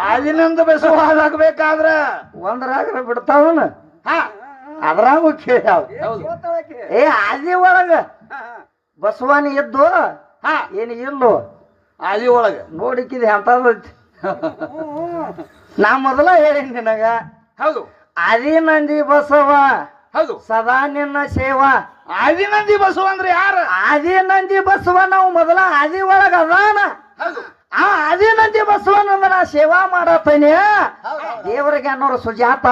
ಆದಿನಂದ ಬಸವ ಹಾಕ್ಬೇಕಾದ್ರ ಒಂದ್ರಾಗ್ರ ಬಿಡ್ತಾವನ ಹಾ ಅದ್ರಾಗೂ ಕೇಳ್ಯಾವ ಏ ಆದಿ ಒಳಗ ಬಸವನಿ ಎದ್ದು ಹಾ ಏನ್ ಇಲ್ಲೋ ಆದಿ ಒಳಗ ನೋಡಿಕಿದೆ ಅಂತದೈತಿ ನಾ ಮೊದಲ ಹೇಳೀನಿ ನಿನಗ ಹೌದು ಆದಿನಂದಿ ಬಸವ ಹೌದು ಸದಾ ನಿನ್ನ ಸೇವಾ ಆದಿನಂದಿ ಬಸವ ಅಂದ್ರೆ ಯಾರ ಆದಿನಂದಿ ಬಸವ ನಾವು ಮೊದಲ ಆದಿ ಒಳಗ ಅದಾನ ಹೌದು ಆ ಆದಿನಂದಿ ಬಸವನಂದ ನಾ ಸೇವಾ ಮಾಡತೇನೆ ದೇವರಿಗೆ ಅನ್ನೋರು ಸುಜಾತ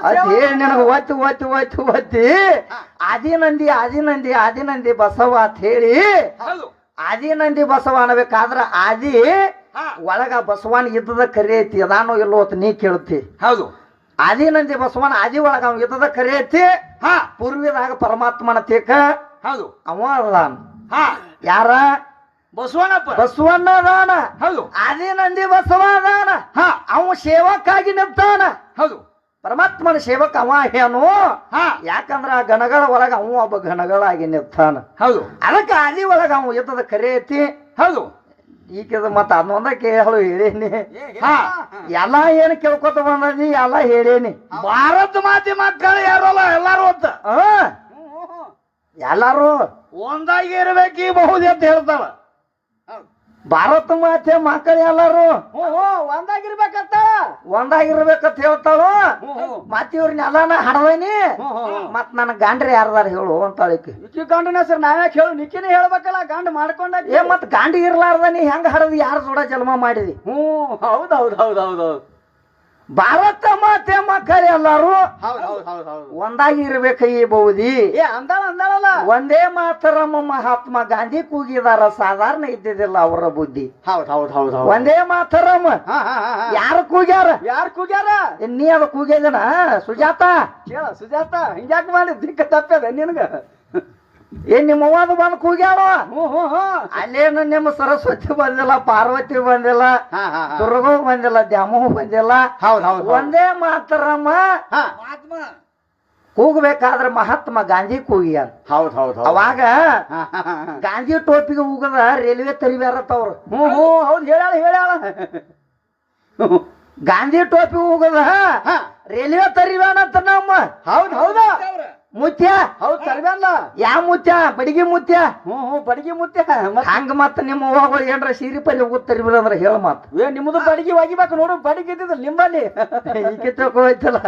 ಅದ್ ಹೇಳಿ ನಿನಗ ಒತ್ತಿ ಒತ್ತಿ ಒತ್ತಿ ಒತ್ತಿ ಆದಿನಂದಿ ಆದಿನಂದಿ ಆದಿನಂದಿ ಬಸವ ಅಂತ ಹೇಳಿ ಹೌದು ಆದಿನಂದಿ ಬಸವ ಅನ್ನಬೇಕಾದ್ರ ಆದಿ ಒಳಗ ಬಸವನ್ ಇದ್ದದ ಕರಿ ಐತಿ ಅದಾನೋ ಇಲ್ಲೋ ಅಂತ ನೀ ಕೇಳ್ತಿ ಹೌದು ಆದಿನಂದಿ ಬಸವನ ಆದಿ ಒಳಗ ಅವ ಇದ್ದದ ಕರಿ ಐತಿ ಹಾ ಪೂರ್ವಿದಾಗ ಪರಮಾತ್ಮನ ತೇಕ ಹೌದು ಅವ ಅದಾನ ಹಾ ಯಾರ ಬಸವನಪ್ಪ ಬಸವಣ್ಣ ಅದಾನ ಹೌದು ಆದಿನಂದಿ ಬಸವ ಅದಾನ ಹಾ ಅವ ಸೇವಕ್ಕಾಗಿ ನಿಂತಾನ ಹೌದು ಪರಮಾತ್ಮನ ಸೇವಕ ಅವ ಏನು ಹಾ ಯಾಕಂದ್ರ ಆ ಗಣಗಳ ಒಳಗ ಅವ ಒಬ್ಬ ಗಣಗಳಾಗಿ ನಿಂತಾನ ಹೌದು ಅದಕ್ಕೆ ಆದಿ ಒಳಗ ಅವ ಎದ್ದದ ಕರೆ ಐತಿ ಹೌದು ಈಗಿದ ಮತ್ತ ಅದೊಂದ ಕೇಳು ಹೇಳೇನಿ ಹಾ ಎಲ್ಲ ಏನ್ ಕೇಳ್ಕೊತ ಬಂದಿ ಎಲ್ಲ ಹೇಳೇನಿ ಭಾರತ ಮಾತೆ ಮಕ್ಕಳು ಯಾರಲ್ಲ ಎಲ್ಲಾರು ಅಂತ ಎಲ್ಲಾರು ಒಂದಾಗಿ ಇರ್ಬೇಕು ಈ ಬಹುದಿ ಅಂತ ಹೇಳ್ತಾವ ಭಾರತ ಮಾತೆ ಮಕ್ಕಳು ಎಲ್ಲಾರು ಒಂದಾಗಿರ್ಬೇಕಂತ ಒಂದಾಗಿರ್ಬೇಕಂತ ಹೇಳ್ತಾಳು ಮತ್ ಇವ್ರನ್ನ ಎಲ್ಲಾನ ಹಡದನಿ ಮತ್ ನನ್ನ ಗಂಡ್ರಿ ಯಾರದಾರ ಹೇಳು ಅಂತಾಳಿಕೆ ಇಕ್ಕಿ ಗಂಡನ ಸರ್ ನಾವ್ಯಾಕೆ ಹೇಳು ನಿಕ್ಕಿನೇ ಹೇಳ್ಬೇಕಲ್ಲ ಗಂಡ ಮಾಡ್ಕೊಂಡ ಏ ಮತ್ ಗಾಂಡಿ ಇರ್ಲಾರ್ದನಿ ಹೆಂಗ ಹಡದಿ ಯಾರ ಜೋಡ ಜನ್ಮ ಮಾಡಿದಿ ಹೌದ್ ಹೌದ್ ಹೌದ್ ಹೌದ್ ಹೌದ್ ಭಾರತ ಮಾತೆ ಮಕ್ಕಳು ಎಲ್ಲಾರು ಹೌದ್ ಹೌದ್ ಹೌದ್ ಹೌದ್ ಒಂದಾಗಿ ಇರ್ಬೇಕ ಈ ಬೌದಿ ಏ ಅಂದಾಳಲ್ಲ ಒಂದೇ ಮಾತರಮ್ಮ ಮಹಾತ್ಮ ಗಾಂಧಿ ಕೂಗಿದಾರ ಸಾಧಾರಣ ಇದ್ದಿದ್ದಿಲ್ಲ ಅವರ ಬುದ್ಧಿ ಹೌದ್ ಹೌದ್ ಹೌದ್ ಹೌದ್ ಒಂದೇ ಮಾತರಮ್ಮ ಯಾರು ಕೂಗ್ಯಾರ ಯಾರು ಕೂಗ್ಯಾರ ನೀ ಅದ ಕೂಗ್ಯದನ ಸುಜಾತ ಕೇಳ ಸುಜಾತ ಹಿಂಗ್ಯಾಕ ಮಾಡಿ ದಿಕ್ಕ ತಪ್ಪದ ನಿನಗ ಏನ್ ನಿಮ್ಮ ಅವ್ವದು ಬಂದ್ ಕೂಗ್ಯಾಳ ಅಲ್ಲೇನು ನಿಮ್ಮ ಸರಸ್ವತಿ ಬಂದಿಲ್ಲ ಪಾರ್ವತಿ ಬಂದಿಲ್ಲ ದುರ್ಗೋ ಬಂದಿಲ್ಲ ದ್ಯಾಮೋ ಬಂದಿಲ್ಲ ಹೌದ್ ಹೌದ್ ಒಂದೇ ಮಾತರಮ್ಮ ಕೂಗ್ಬೇಕಾದ್ರ ಮಹಾತ್ಮ ಗಾಂಧಿ ಕೂಗ್ಯಾನ ಹೌದ್ ಹೌದ್ ಅವಾಗ ಗಾಂಧಿ ಟೋಪಿಗೆ ಹೋಗದ ರೈಲ್ವೆ ತರಿಬ್ಯಾರತ್ತವ್ರು ಹೌದ್ ಹೇಳ್ಯಾಳ ಗಾಂಧಿ ಟೋಪಿ ಹೋಗದ ರೈಲ್ವೆ ತರಿಬ್ಯಾನಂತ ನಮ್ಮ ಹೌದ್ ಹೌದಾ ಮುತ್ಯ ಹೌದ್ ತರ್ಬೇಲ್ಲ ಯಾವ ಮುತ್ಯ ಬಡಿಗೆ ಮುತ್ಯ ಬಡಿಗೆ ಮುತ್ತೆ ಹಂಗ ಮತ್ತ ನಿಮ್ಮ ಅವ್ವಗಳು ಏನ್ರ ಸೀರೆ ಪಲ್ಲೆ ಹೋಗುತ್ತ ತರಿಬಿಡಂದ್ರ ಹೇಳ ಮಾತು ಏ ನಿಮ್ಮದು ಬಡಿಗೆ ಒಗಿಬೇಕು ನೋಡು ಬಡಿಗೆ ಇದ್ದಿದ್ದು ನಿಂಬಲ್ಲಿ ಈಕೆ ತೇಕ ಹೋಯ್ತಲ್ಲ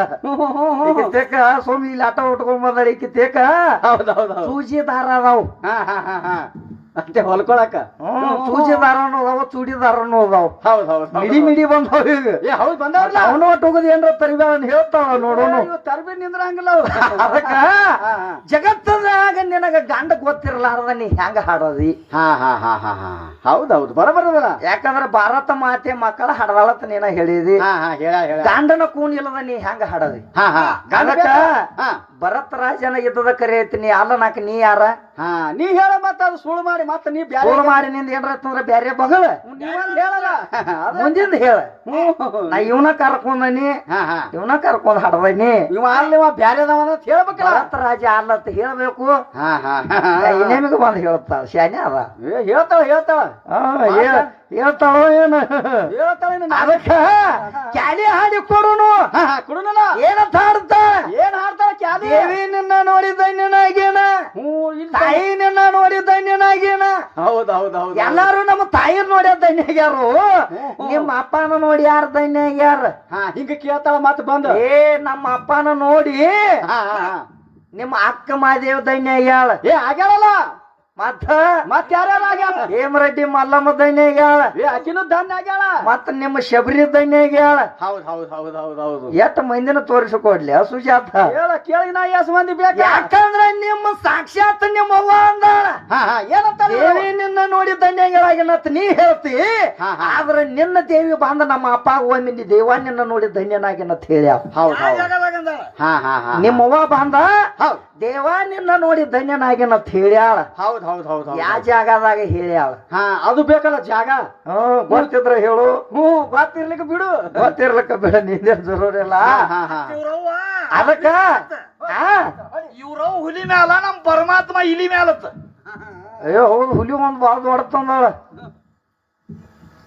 ಈಕೆ ತೇಕ ಸೋಮಿ ಇಲ್ಲಿ ಆಟ ಉಟ್ಕೊಂಡ್ ಬಂದಾರ ಈಕೆ ತೇಕ ಹೌದ್ ಹೌದ್ ಸೂಜಿ ದಾರ ಅದಾವ್ ಅಷ್ಟೇ ಹೊಲ್ಕೊಳಕ ಸೂಜಿ ದಾರನು ಅದಾವ ಚೂಡಿ ದಾರನು ಅದಾವ ಹೌದ್ ಹೌದ್ ಮಿಡಿ ಮಿಡಿ ಬಂದಾವ ಈಗ ಏ ಹೌದ್ ಬಂದವ್ರಲ್ಲ ಅವನು ಒಟ್ಟು ಹೋಗೋದು ಏನ್ರ ತರಿಬೇಡ ಹೇಳ್ತಾವ ನೋಡೋನು ತರ್ಬಿ ನಿಂದ್ರ ಹಂಗಿಲ್ಲ ಅದಕ್ಕ ಜಗತ್ತದಾಗ ನಿನಗ ಗಂಡ ಗೊತ್ತಿರಲಾರ್ದ ನೀ ಹೆಂಗ ಹಾಡೋದಿ ಹೌದ್ ಹೌದು ಬರಬರದ ಯಾಕಂದ್ರ ಭಾರತ ಮಾತೆ ಮಕ್ಕಳ ಹಾಡದಾಳತ್ತ ನೀನ ಹೇಳಿದಿ ಗಂಡನ ಕೂನ್ ಇಲ್ಲದ ನೀ ಹೆಂಗ ಹಾಡದಿ ಅದಕ್ಕ ಭರತ ರಾಜನ ಯುದ್ಧದ ಕರೆ ಐತಿ ನೀ ಅಲ್ಲ ನಾಕ ನೀ ಯಾರ ನೀ ಹೇಳ ಮತ್ತ ಅದು ಸುಳ್ಳು ಮಾಡಿ ಮತ್ತ ನೀ ಸುಳ್ಳು ಮಾಡಿ ನಿಂದ ಏನ್ರ ಬ್ಯಾರೆ ಬಗಳ ಹೇಳಲ್ಲ ಮುಂದಿಂದ ಹೇಳ ನಾ ಇವನ ಕರ್ಕೊಂಡನಿ ಇವನ ಕರ್ಕೊಂಡ್ ಹಾಡದನಿ ಇವ ಅಲ್ಲಿವ ಬ್ಯಾರೆದವ ಅಂತ ಹೇಳ್ಬೇಕಲ್ಲ ಭರತ ರಾಜ ಅಲ್ಲತ್ತ ಹೇಳ್ಬೇಕು ಇನ್ನೇಮಿಗ ಬಂದ್ ಹೇಳ್ತಾಳ ಶಾನೆ ಅದ ಹೇಳ್ತಾಳ ಹೇಳ್ತಾಳೋ ಏನು ಅದಕ್ಕ ಕ್ಯಾಲಿ ಹಾಡಿ ಕೊಡುನು ಕುಡುನಲ್ಲ ಏನಂತ ಹಾಡ್ತ ಏನ್ ಹಾಡ್ತಾಳ ಕ್ಯಾಲಿ ದೇವಿ ನಿನ್ನ ನೋಡಿದ ನಿನ್ನಾಗೇನ ತಾಯಿ ನಿನ್ನ ನೋಡಿದ ನಿನ್ನಾಗೇನ ಹೌದ್ ಹೌದ್ ಹೌದ್ ಎಲ್ಲಾರು ನಮ್ಮ ತಾಯಿ ನೋಡ್ಯ ಧನ್ಯಾಗ್ಯಾರು ನಿಮ್ಮ ಅಪ್ಪನ ನೋಡಿ ಯಾರ ಧನ್ಯಾಗ್ಯಾರ ಹಿಂಗ ಕೇಳ್ತಾಳ ಮತ್ ಬಂದ ಏ ನಮ್ಮ ಅಪ್ಪನ ನೋಡಿ ನಿಮ್ಮ ಅಕ್ಕ ಮಾದೇವ್ ಧನ್ಯಾಗ್ಯಾಳ ಏ ಆಗ್ಯಾಳಲ್ಲ ಮತ್ತ ಯಾರ್ಯಾರ ಆಗ್ಯಾಳ ಹೇಮರೆಡ್ಡಿ ಮಲ್ಲಮ್ಮ ಧನ್ಯಾಗ್ಯಾಳ ಆಕಿನೂ ಧನ್ಯ ಆಗ್ಯಾಳ ಮತ್ತ ನಿಮ್ಮ ಶಬರಿ ಧನ್ಯಾಗ್ಯಾಳ ಹೌದ್ ಹೌದ್ ಹೌದ್ ಹೌದ್ ಹೌದು ಎಷ್ಟ್ ಮಂದಿನ ತೋರಿಸಿಕೊಡ್ಲಿ ಸುಜಾತ ಕೇಳಿ ನಾ ಎಸ್ ಮಂದಿ ಬೇಕು ಯಾಕಂದ್ರ ನಿಮ್ಮ ಸಾಕ್ಷಾತ್ ನಿಮ್ಮ ಅವ್ವ ಅಂದಾಳ ಏನಂತ ದೇವಿ ನಿನ್ನ ನೋಡಿ ಧನ್ಯಗಳಾಗಿನತ್ ನೀ ಹೇಳ್ತಿ ಆದ್ರ ನಿನ್ನ ದೇವಿ ಬಂದ ನಮ್ಮ ಅಪ್ಪ ಒಮ್ಮೆ ದೇವ ನಿನ್ನ ನೋಡಿ ಧನ್ಯನಾಗಿನತ್ ಹೇಳ್ಯಾವ ನಿಮ್ಮ ಅವ್ವ ಬಂದ ದೇವ ನಿನ್ನ ನೋಡಿ ಧನ್ಯನಾಗಿನತ್ ಹೇಳ್ಯಾಳ ಹೌದ್ ಹೌದ್ ಹೌದ್ ಯಾವ ಜಾಗದಾಗ ಹೇಳ್ಯಾಳ ಅದು ಬೇಕಲ್ಲ ಜಾಗ ಗೊತ್ತಿದ್ರ ಹೇಳು ಗೊತ್ತಿರ್ಲಿಕ್ಕೆ ಬಿಡು ಗೊತ್ತಿರ್ಲಿಕ್ಕ ಬಿಡ ನಿಂದೇನ್ ಜರೂರಿಲ್ಲ ಅದಕ್ಕ ಇವ್ರ ಹುಲಿ ಮ್ಯಾಲ ನಮ್ ಪರಮಾತ್ಮ ಇಲಿ ಮ್ಯಾಲತ್ತ ಅಯ್ಯೋ ಹೌದು ಹುಲಿ ಒಂದ್ ಬಾಳ ದೊಡ್ಡತಂದಾಳ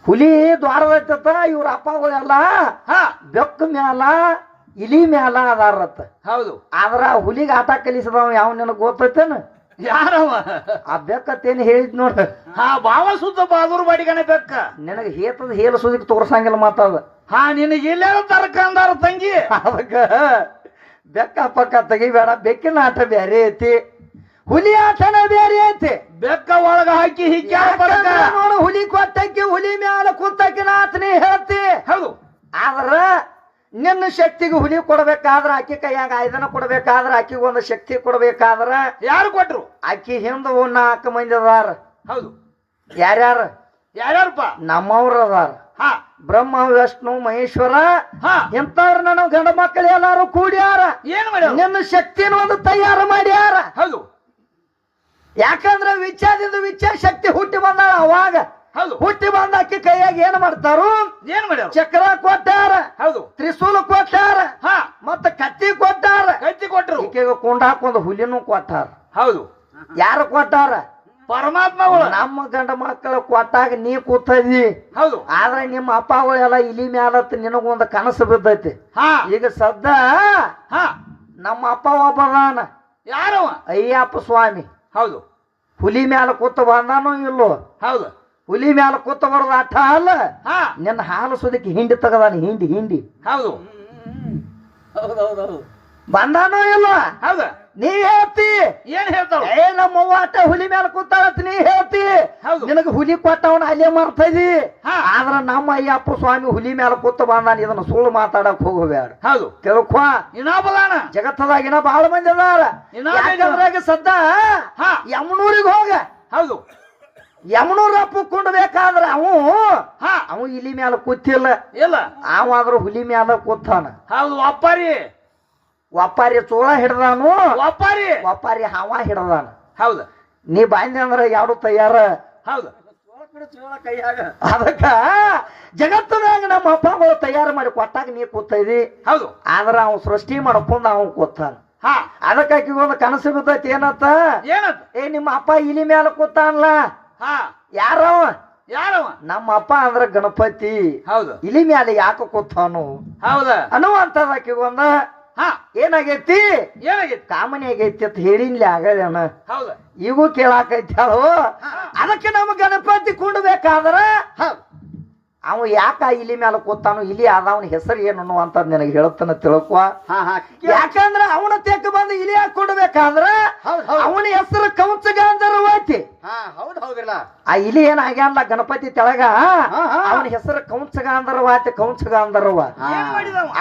ಹುಲಿ ದ್ವಾರದೈತತ್ತ ಇವ್ರ ಅಪ್ಪಗಳೆಲ್ಲ ಹಾ ಬೆಕ್ಕ ಮ್ಯಾಲ ಇಲಿ ಮ್ಯಾಲ ಅದಾರತ್ತ. ಹೌದು. ಆದ್ರ ಹುಲಿಗೆ ಆಟ ಕಲಿಸದವ ಯಾವ ನಿನಗ್ ಗೊತ್ತೈತೇನ? ಯಾರವ? ಆ ಬೆಕ್ಕತ್ತೇನು ಹೇಳಿದ್ ನೋಡ. ಹಾ ಬಾವ ಸುದ್ದ ಬಾದೂರ್ ಬಾಡಿಗನೆ ಬೆಕ್ಕ. ನಿನಗ ಹೇತದ ಹೇಳ ಸುದಿಕ್ ತೋರ್ಸಂಗಿಲ್ಲ ಮಾತಾದ. ಹಾ ನಿನಗೆ ಇಲ್ಲೇ ತರ್ಕಂದಾರ ತಂಗಿ. ಅದಕ್ಕ ಬೆಕ್ಕ ಪಕ್ಕ ತೆಗಿಬೇಡ. ಬೆಕ್ಕಿನ ಆಟ ಬೇರೆ ಐತಿ, ಹುಲಿ ಆಟನ ಬೇರೆ ಐತಿ. ಬೆಕ್ಕ ಒಳಗ ಹಾಕಿ ಹಿಗ್ಗ ನೋಡು, ಹುಲಿ ಕೊಟ್ಟಕ್ಕೆ ಹುಲಿ ಮ್ಯಾಲ ಕೂತಕ್ಕಿನ ಆತನೇ ಹೇಳ್ತಿ. ಹೌದು. ಆದ್ರ ನಿನ್ನ ಶಕ್ತಿಗೆ ಹುಲಿ ಕೊಡ್ಬೇಕಾದ್ರ, ಆಕಿ ಕೈಯಾಗ ಆಯ್ದನ ಕೊಡ್ಬೇಕಾದ್ರ, ಆಕಿಗೆ ಒಂದು ಶಕ್ತಿ ಕೊಡ್ಬೇಕಾದ್ರ ಯಾರು ಕೊಟ್ರು? ಆಕಿ ಹಿಂದ 4 ಮಂದಿ ಅದಾರ. ಹೌದು. ಯಾರ್ಯಾರ? ಯಾರ್ಯಾರಪ್ಪ? ನಮ್ಮವ್ರ ಅದಾರ. ಹಾ ಬ್ರಹ್ಮ ವಿಷ್ಣು ಮಹೇಶ್ವರ ಹಾ ಇಂಥವ್ರನ್ನ ನಾವು ಗಂಡ ಮಕ್ಕಳು ಎಲ್ಲಾರು ಕೂಡ್ಯಾರ. ಏನ್ ಮಾಡ್ಯಾರ? ನಿನ್ನ ಶಕ್ತಿನ ಒಂದು ತಯಾರು ಮಾಡ್ಯಾರ. ಹೌದು. ಯಾಕಂದ್ರ ವಿಚಾರದಿಂದ ಶಕ್ತಿ ಹುಟ್ಟಿ ಬಂದಾಳ. ಅವಾಗ ಹೌದು. ಹುಟ್ಟಿ ಬಂದ ಅಕ್ಕಿ ಕೈಯಾಗ ಏನ್ ಮಾಡ್ತಾರು? ಏನ್ ಮಾಡ್ಯಾರ? ಚಕ್ರ ಕೊಟ್ಟಾರ, ಹೌದು. ತ್ರಿಶೂಲ ಕೊಟ್ಟಾರ, ಹಾ ಮತ್ತ ಕತ್ತಿ ಕೊಟ್ಟಾರ. ಕತ್ತಿ ಕೊಟ್ರು. ಈಕೆಗೆ ಕುಂಡಾಕೊಂದು ಹುಲಿನೂ ಕೊಟ್ಟಾರ. ಹೌದು. ಯಾರು ಕೊಟ್ಟಾರ? ಪರಮಾತ್ಮಗಳು. ನಮ್ಮ ಗಂಡ ಮಕ್ಕಳು ಕೊಟ್ಟಾಗ ನೀ ಕೂತದಿ. ಹೌದು. ಆದ್ರೆ ನಿಮ್ಮ ಅಪ್ಪಗಳೆಲ್ಲ ಇಲಿ ಮ್ಯಾಲತ್ ನಿನಗೊಂದು ಕನಸು ಬಿದ್ದೈತಿ. ಹಾ ಈಗ ಸದ್ದ ಹಾ ನಮ್ಮ ಅಪ್ಪ ಒಬ್ಬದಾನ, ಯಾರವ? ಅಯ್ಯಪ್ಪ ಸ್ವಾಮಿ. ಹೌದು. ಹುಲಿ ಮ್ಯಾಲ ಕೂತ ಬಂದಾನೋ ಇಲ್ಲೋ? ಹೌದು. ಹುಲಿ ಮ್ಯಾಲ ಕೂತ ಬರೋದು ಅಟ್ಟ ಅಲ್ಲ, ಹಾ ನಿನ್ನ ಹಾಲು ಸುದಕ್ಕೆ ಹಿಂಡಿ ತಗದಾನ. ಹಿಂಡಿ ಹೌದು. ಬಂದಾನೋ ಇಲ್ವಾ? ಹೌದು. ನೀ ಹೇಳ್ತಿ ಏನ್ ಹೇಳ್ತಾವ? ನಮ್ಮವ್ವ ಅಟ್ಟ ಹುಲಿ ಮ್ಯಾಲ ಕೂತಾಳತ್ ನೀ ಹೇಳ್ತಿ. ಹೌದು. ನಿನಗ ಹುಲಿ ಕೊಟ್ಟವನ ಅಲ್ಲೇ ಮಾಡ್ತದಿ. ಹಾ. ಆದ್ರ ನಮ್ಮ ಅಯ್ಯಪ್ಪ ಸ್ವಾಮಿ ಹುಲಿ ಮ್ಯಾಲ ಕೂತ ಬಂದಾನ. ಇದನ್ನ ಸುಳ್ಳು ಮಾತಾಡಕ್ ಹೋಗಬೇಡ. ಹೌದು. ತಿಳ್ಕೊ. ಇನ್ನೊಬ್ಬದಾನ ಜಗತ್ತದಾಗಿನ ಬಹಳ ಮಂದಿ ಅದಾರ. ಯಾಕಂದ್ರಾಗ ಸದ್ದ ಹಾ ಯಮನೂರಿಗೆ ಹೋಗ. ಹೌದು. ಯಮನೂರ ಬೇಕಾದ್ರ ಹಾ ಅವ ಇಲಿ ಮ್ಯಾಲ ಕೂತಿಲ್ಲ. ಇಲ್ಲ. ಅವಾದ್ರೂ ಹುಲಿ ಮ್ಯಾಲ ಕೂತಾನ. ಹೌದು. ಒಪ್ಪಾರಿ ಒಪ್ಪಾರಿ ಚೋಳ ಹಿಡ್ದಾನು. ಒಪ್ಪಾರಿ ಹಾವ ಹಿಡ್ದಾನ. ಹೌದು. ನೀ ಬಾಂದಿ ಅಂದ್ರ ಯಾರು ತಯಾರ? ಹೌದು. ಅದಕ್ಕ ಜಗತ್ತಿನಾಗ ನಮ್ಮ ಅಪ್ಪಗಳು ತಯಾರು ಮಾಡಿ ಕೊಟ್ಟಾಗ ನೀ ಕೂತೈದಿ. ಹೌದು. ಆದ್ರ ಅವ್ ಸೃಷ್ಟಿ ಮಾಡ್ಕೊಂಡ ಅವ್ ಕೂತಾನ. ಹಾ ಅದಕ್ಕಾಕಿ ಒಂದು ಕನಸು ಬಿದ್ದೈತಿ. ಏನತ್ತ? ನಿಮ್ಮ ಅಪ್ಪ ಇಲಿ ಮ್ಯಾಲ ಕೂತಾನಲ್ಲ. ಹಾ ಯಾರವ? ನಮ್ಮ ಅಪ್ಪ ಅಂದ್ರ ಗಣಪತಿ. ಹೌದು. ಇಲಿ ಮ್ಯಾಲ ಯಾಕ ಕೂತಾನು? ಹೌದ ಅನ್ನುವಂತದಾಕಿ ಒಂದ ಏನಾಗೈತಿ? ಕಾಮನಿ ಆಗೈತಿ ಅಂತ ಹೇಳಿನ್ಲಿ ಆಗಲೇನ. ಹೌದ. ಈಗೂ ಕೇಳಾಕೈತಿ ಅಳು. ಅದಕ್ಕೆ ನಮ್ಮ ಗಣಪತಿ ಕುಂಡ್ಬೇಕಾದ್ರ ಅವ ಯಾಕ ಇಲಿ ಮ್ಯಾಲ ಕೂತಾನು, ಇಲಿ ಆದವನ ಹೆಸರು ಏನು ಅಂತ ನಿನಗೆ ಹೇಳ್ತಾನ ತಿಳ್ಕೊ. ಯಾಕಂದ್ರ ಅವನ ತೆಕ್ಕ ಬಂದು ಇಲಿ ಹಾಕೊಂಡ್ಬೇಕಾದ್ರ ಅವನ ಹೆಸರು ಕೌಂಚಗಾಂಧರ್ವ ಐತಿ. ಆ ಇಲಿ ಏನಾಗ್ಯಾನಲ್ಲ ಗಣಪತಿ ತೆಳಗ, ಅವನ ಹೆಸರು ಕೌಂಚಗಾಂಧರ್ವ ಐತಿ. ಕೌಂಚಗಾಂಧರ್ವ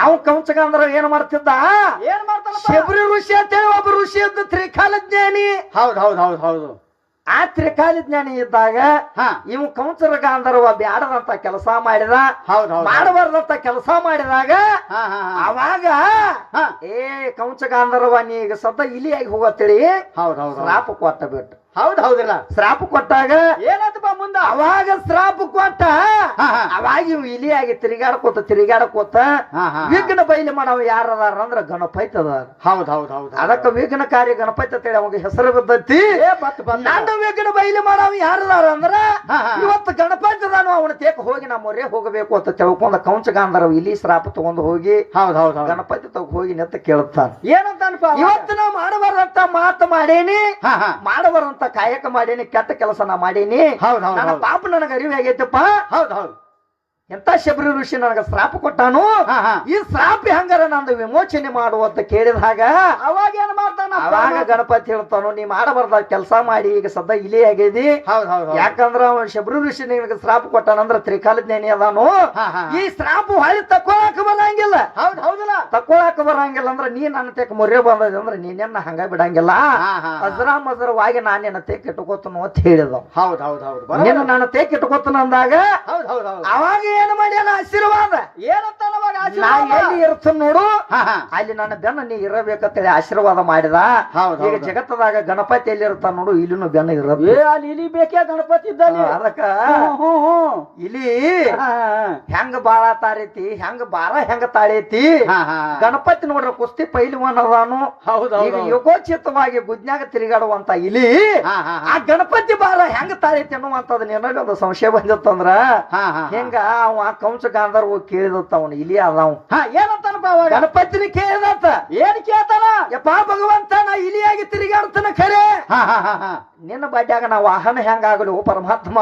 ಅವ ಕೌಂಚಗಾಂಧರ್ವ ಏನ್ ಮಾಡ್ತಿದ್ದ? ಶಬರಿ ಋಷಿ ಅಂತೇಳಿ ಒಬ್ಬ ಋಷಿ ಇದ್ದ, ತ್ರಿಕಾಲ ಜ್ಞಾನಿ. ಹೌದು. ಆ ತ್ರಿಕಾಲ ಜ್ಞಾನಿ ಇದ್ದಾಗ ಇವ್ ಕೌಂಚರ ಗಾಂಧರ್ವ ಬ್ಯಾಡದಂತ ಕೆಲಸ ಮಾಡಿದ. ಮಾಡಬಾರ್ದಂತ ಕೆಲಸ ಮಾಡಿದಾಗ ಅವಾಗ ಕೌಂಚ ಗಾಂಧರ್ವ ನೀ ಈಗ ಸದ್ದ ಇಲಿಯಾಗಿ ಹೋಗತ್ತೇಳಿ ಶ್ರಾಪ ಕೊಟ್ಟ ಬಿಟ್ಟು. ಹೌದಿಲ್ಲ. ಶ್ರಾಪ ಕೊಟ್ಟಾಗ ಏನಾಯ್ತಪ್ಪ ಮುಂದ? ಅವಾಗ ಶ್ರಾಪ ಕೊಟ್ಟ. ಅವಾಗ ಇವ್ ಇಲಿಯಾಗಿ ತಿರುಗಾಡಕೋತ ವಿಘ್ನ ಬೈಲಿ ಮಾಡವ ಯಾರದಾರ ಅಂದ್ರ ಗಣಪತಿ ಅದಾರ. ಅದಕ್ಕ ವಿಘ್ನಕಾರಿ ಗಣಪತಿ ಅಂತೇಳಿ ಅವಾಗ ಹೆಸರು ಬಿದ್ದೈತಿ. ನನ್ನ ವಿಘ್ನ ಬೈಲಿ ಮಾಡವ ಯಾರದಾರ ಅಂದ್ರ ಇವತ್ತು ಗಣಪತಿ ಅದಾನು. ಅವನ ತೇಕ ಹೋಗಿ ನಮ್ಮ ಮೊರೆ ಹೋಗಬೇಕು ಅಂತ ತಿಳ್ಕೊಂಡ ಕೌಂಚ ಗಾಂಧರ್ವ ಇಲಿ ಶ್ರಾಪ ತಗೊಂಡು ಹೋಗಿ ಗಣಪತಿ ತಗ ಹೋಗಿ ನೆತ್ತ ಕೇಳುತ್ತಾನ. ಏನಂತಾನಪ್ಪ? ಇವತ್ತು ನಾವು ಮಾಡಬಾರ್ದಂತ ಮಾತು ಮಾಡೇನಿ, ಮಾಡಬಾರ್ದಂತ ಕಾಯಕ ಮಾಡೇನಿ, ಕೆಟ್ಟ ಕೆಲಸ ನಾ ಮಾಡೇನಿ. ನನ್ನ ಪಾಪ ನನಗ ಅರಿವು ಆಗೈತಪ್ಪ. ಎಂತ ಶಬರಿ ಋಷಿ ನನಗ ಶ್ರಾಪ ಕೊಟ್ಟಾನು. ಈ ಶ್ರಾಪ ಹೆಂಗಾರ ನಂದು ವಿಮೋಚನೆ ಮಾಡು ಅಂತ ಕೇಳಿದಾಗ ಅವಾಗ ಏನ್ ಮಾಡ್ತಾನ? ಅವಾಗ ಗಣಪತಿ ಹೇಳ್ತಾನು, ನೀ ಮಾಡಬಾರ್ದ ಕೆಲಸ ಮಾಡಿ ಈಗ ಸದ್ದ ಇಲಿ ಆಗೇದಿ. ಯಾಕಂದ್ರ ಅವ ಶಬರಿ ಋಷಿ ನಿನಗ ಶ್ರಾಪ ಕೊಟ್ಟಾನಂದ್ರ ತ್ರಿಕಾಲ ಜ್ಞಾನಿ ಅದಾನು. ಈ ಶ್ರಾಪ ಹೊಳಿ ತಕ್ಕೊಳಕ ಬರಂಗಿಲ್ಲ. ತಕ್ಕೊಳಕ ಬರಂಗಿಲ್ಲ ಅಂದ್ರ ನೀ ನನ್ನ ತೆಕ್ ಮೊರೆ ಬಂದದ ಅಂದ್ರ ನೀನೆನ್ನ ಹಂಗ ಬಿಡಂಗಿಲ್ಲ. ಅಜರಾಮಜರವಾಗಿ ನಾನೇನ ತೆಕ್ ಇಟ್ಕೋತನು ಅಂತ ಹೇಳಿದ. ನೀನು ನನ್ನ ತೆಕ್ ಇಟ್ಕೋತನ ಅಂದಾಗ ಅವಾಗ ಏನ್ ಮಾಡ್ಯಾನ ಆಶೀರ್ವಾದ? ಏನಂತಾನ ಅವಾಗ ನಾ ಎಲ್ಲಿ ಇರ್ತೇನೆ ನೋಡು ಹಾ ಹಾ ಅಲ್ಲಿ ನನ್ನ ಬೆನ್ನ ನೀ ಇರಬೇಕಂತೇಳಿ ಆಶೀರ್ವಾದ ಮಾಡಿದ. ಹೌದು, ಈಗ ಹೌದು. ಜಗತ್ತದಾಗ ಗಣಪತಿ ಎಲ್ಲಿ ಇರ್ತಾನ ನೋಡು ಇಲ್ಲಿನೂ ಬೆನ್ನ ಇರೋದು. ಏ ಅಲ್ಲಿ ಇಲಿ ಬೇಕೇ ಗಣಪತಿ ಇದ್ದಲ್ಲಿ. ಅದಕ್ಕ ಹ್ಮ್ ಇಲ್ಲಿ ಹಾ, ಹೆಂಗ ಬಾಳ ತಾಳೈತಿ ಹೆಂಗ ಬಾರ ಹೆಂಗ ತಾಳೈತಿ. ಹಾ ಹಾ ಗಣಪತಿ ನೋಡ್ರ ಕುಸ್ತಿ ಪೈಲ್ವಾನ್ ಅದಾನು. ಹೌದು ಈಗ ಯೋಗೋಚಿತವಾಗಿ ಗುಜ್ಞಾಗ ತಿರುಗಾಡುವಂತ ಇಲಿ ಹಾ ಹಾ ಆ ಗಣಪತಿ ಬಾರ ಹೆಂಗ ತಾಳೈತಿ ಅನ್ನುವಂಥದ್ದು ನಿನಗೊಂದು ಸಂಶಯ ಬಂದಿತ್ತಂದ್ರ ಹಾ ಹಾ ಹೆಂಗ ಅವ ಕಂಸ ಗಾಂಧರ್ವ ಕೇಳಿದತ್ತ ಅವನು ಇಲಿ ಅದಾವ ಹಾ ಏನಂತಾನಪ್ಪ ಅವಾಗ? ಗಣಪತಿನ ಕೇಳಿದತ್ತ ಏನ್ ಕೇಳ್ತಾನ? ಯಪ್ಪ ಭಗವಂತ ನಾ ಇಲಿಯಾಗಿ ತಿರುಗಾಡ್ತಾನ ಖರೆ ಹಾ ಹಾ ಹಾ ಹಾ ನಿನ್ನ ಬಡ್ಯಾಗ ನಾ ವಾಹನ ಹೆಂಗಾಗಲು ಪರಮಾತ್ಮ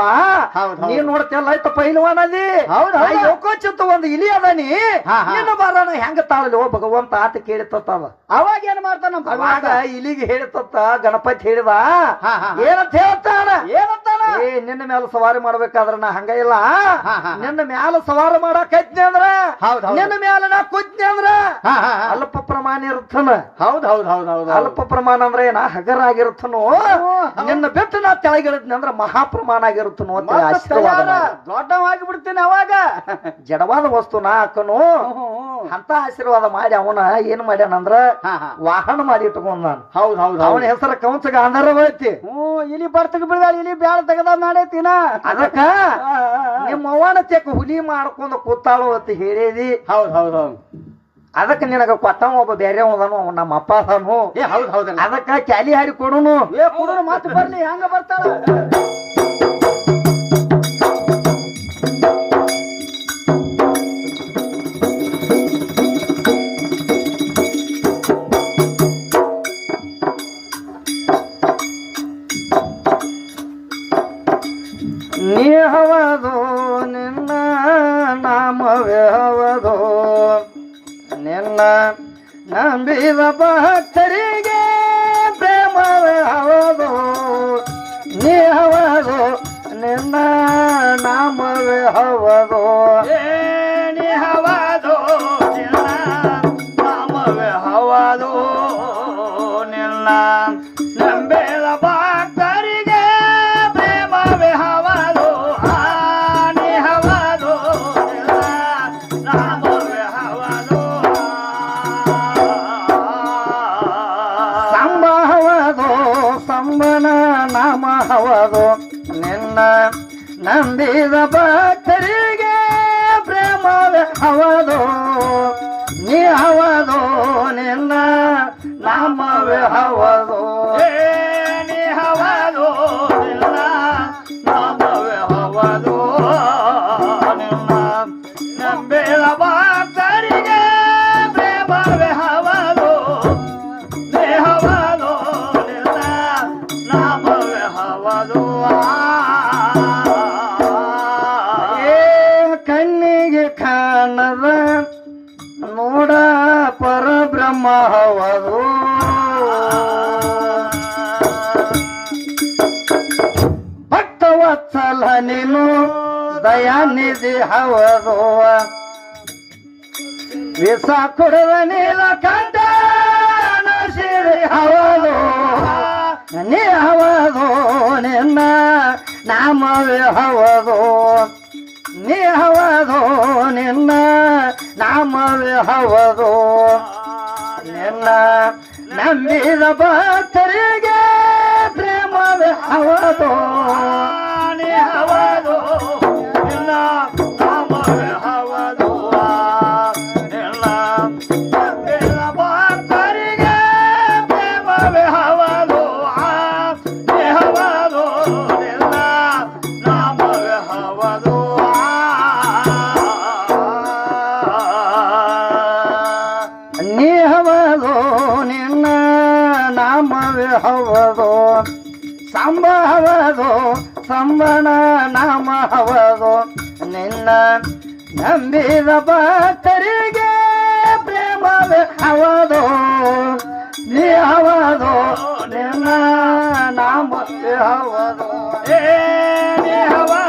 ಹೌದ್ ಹೌದ್. ನೀನ್ ನೋಡ್ತಿಯಲ್ಲ ಆಯ್ತ ಪೈಲ್ವಾನಲ್ಲಿ ಹೌದ್ ಹೌದ್. ಯೋಕೋಚಿತ ಒಂದು ಇಲಿ ಅದಾನಿ ಹಾ, ಹಾ. ನಿನ್ನ ಬಾರನ ಹೆಂಗ ತಾಳಲು ಭಗವಂತ ಆತ ಕೇಳಿತತ್ತ ಅವಾಗ ಏನ್ ಮಾಡ್ತಾನಪ್ಪ ಅವಾಗ ಇಲಿಗೆ ಹೇಳಿತತ್ತ ಗಣಪತಿ ಹೇಳಿದ ಹಾ, ಹಾ. ಏನಂತ ಹೇಳ್ತಾನ ಏನಂತಾನ? ಏ ನಿನ್ನ ಮ್ಯಾಲ ಸವಾರಿ ಮಾಡ್ಬೇಕಾದ್ರ ನಾ ಹಂಗ ಇಲ್ಲ ಹಾ, ಹಾ. ನಿನ್ನ ಮ್ಯಾಲ ಸವಾರಿ ಮಾಡಕೈತ್ನಿ ಅಂದ್ರ ಹೌದ್ ಹೌದ್. ನಿನ್ನ ಮ್ಯಾಲ ನಾ ಕುಜ್ನಿ ಅಂದ್ರ ಹಾ ಹಾ ಹಾ ಅಲ್ಪ ಪ್ರಮಾಣ ಇರ್ತನ. ಹೌದ್ ಹೌದ್ ಹೌದ್ ಹೌದ್ ಅಲ್ಪ ಪ್ರಮಾಣ ಅಂದ್ರೆ ಏನ ಹಗರ ಆಗಿರ್ತನೋ ನಿನ್ನ ಬಿಟ್ಟು ನಾ ತೆಳಗಿಳಿದ್ನಿ ಅಂದ್ರ ಮಹಾ ಪ್ರಮಾಣ ಆಗಿರುತ್ತನೋ ಅಂತ ಆಶೀರ್ವಾದ ಮಾಡಿ. ದೊಡ್ಡವಾಗಿ ಬಿಡ್ತೀನಿ ಅವಾಗ. ಜಡವಾದ ವಸ್ತು ನಾ ಹಾಕನು ಅಂತ ಆಶೀರ್ವಾದ ಮಾಡಿ ಅವನ ಏನ್ ಮಾಡ್ಯಾನಂದ್ರ ಹಾ ಹಾ ವಾಹನ ಮಾಡಿ ಇಟ್ಕೊಂಡ್ ನಾನು. ಹೌದ್ ಹೌದ್ ಅವನ ಹೌದ್. ಹೆಸರು ಕಂಸ ಗಾಂಧರ್ವ ಐತಿ. ಇಲಿ ಬರ್ತಕ ಬಿಡ್ದಾಳ ಇಲಿ ಬ್ಯಾಳ ತೆಗದ ಮಾಡೈತಿನ. ಅದಕ್ಕ ನಿಮ್ಮ ಅವ್ವನ ತೆಕ್ಕ ಹುಲಿ ಮಾಡ್ಕೊಂಡು ಕೂತಾಳು ಅಂತ ಹೇಳಿದಿ. ಹೌದ್ ಹೌದ್ ಹೌದ್. ಅದಕ್ಕ ನಿನಗ ಕೊಟ್ಟವ ಒಬ್ಬ ಬೇರೆ ಅವನು ನಮ್ಮ ಅಪ್ಪ ಅದಾನು. ಏ ಹೌದ್ ಹೌದ್. ಅದಕ್ಕ ಕ್ಯಾಲಿ ಹಾಡಿ ಕೊಡುನು. ಏ ಕುಡುನ ಮಾತು ಬರ್ಲಿ ಹೆಂಗ ಬರ್ತಾಳ? ನೀ ಹವದು ನಿನ್ನ ನಾಮವೇ ಹವದು ನಿನ್ನ ನಂಬಿದ ಭಕ್ತರಿಗೆ ಪ್ರೇಮವೇ ಹವದು. ನೀ ಹವದು ನಿನ್ನ ನಾಮವೇ ಹವದು. ನೀ ಹವದು ನಿನ್ನ ನಾಮವೇ ಹವದು ನಿನ್ನ ನಂಬೇದ ಭಕ್ತರಿಗೆ ಪ್ರೇಮವೇ ಹವದು. ನೀ ಹವದು ನಿನ್ನ ನಾಮವೇ ಹವದು. ಸಂಬ ಹವದು ಸಂಬನ ನಾಮ ಹವದು ನಿನ್ನ ನಂಬಿದ ಭಕ್ತರಿಗೆ ಪ್ರೇಮವೇ ಹವದು. ನೀ ಹವದು ನಿನ್ನ ನಾಮವೇ ಹವದು. ನೀ ಹವದು ನಿನ್ನ ನಾಮವೇ ಹವದು ನಿನ್ನ ನಂಬೇದ ಭಕ್ತರಿಗೆ ಪ್ರೇಮವೇ ಹವದು. ನೀ ಹವದು ನಿನ್ನ ನಾಮವೇ ಹವದು. ಏ ಕಣ್ಣಿಗೆ ಕಾಣದ ನೋಡ ಪರಬ್ರಹ್ಮ ಹವದು. ಭಕ್ತವತ್ಸಲ ನೀನು ದಯಾನಿಧಿ ಹವದು. ವಿಷ ಕುಡದ ನೀಲ ಕಂಡ ಸಿರಿ ಹವದು. ನೀ ಹವದು ನಿನ್ನ ನಾಮವೇ ಹವದು. ನೀ ಹವದು ನಿನ್ನ ನಾಮವೇ ಹವದು. ನಿನ್ನ ನಂಬಿದ ಭಕ್ತರಿಗೆ ಪ್ರೇಮವೇ ಹವದು. ನೀ ಹವದು ನಿನ್ನ ನಾಮವೇ ಹವದು ನಿನ್ನ ನಂಬಿದ ಭಕ್ತರಿಗೆ ಪ್ರೇಮವೇ ಹವದು. ನೀ ಹವದು ನಿನ್ನ ನಾಮವೇ ಹವದು. ನೀ ಹವದು ನಿನ್ನ ನಾಮವೇ ಹವದು. ಸಂಬ ಹವದು ಸಂಬನ ನಾಮ ಹವದು ನಿನ್ನ ನಂಬಿದ ಭಕ್ತರಿಗೆ ಪ್ರೇಮವೇ ಹವದು. ನೀ ಹವದು ನಿನ್ನ ನಾಮವೇ ಹವದು. ನೀ ಹವದು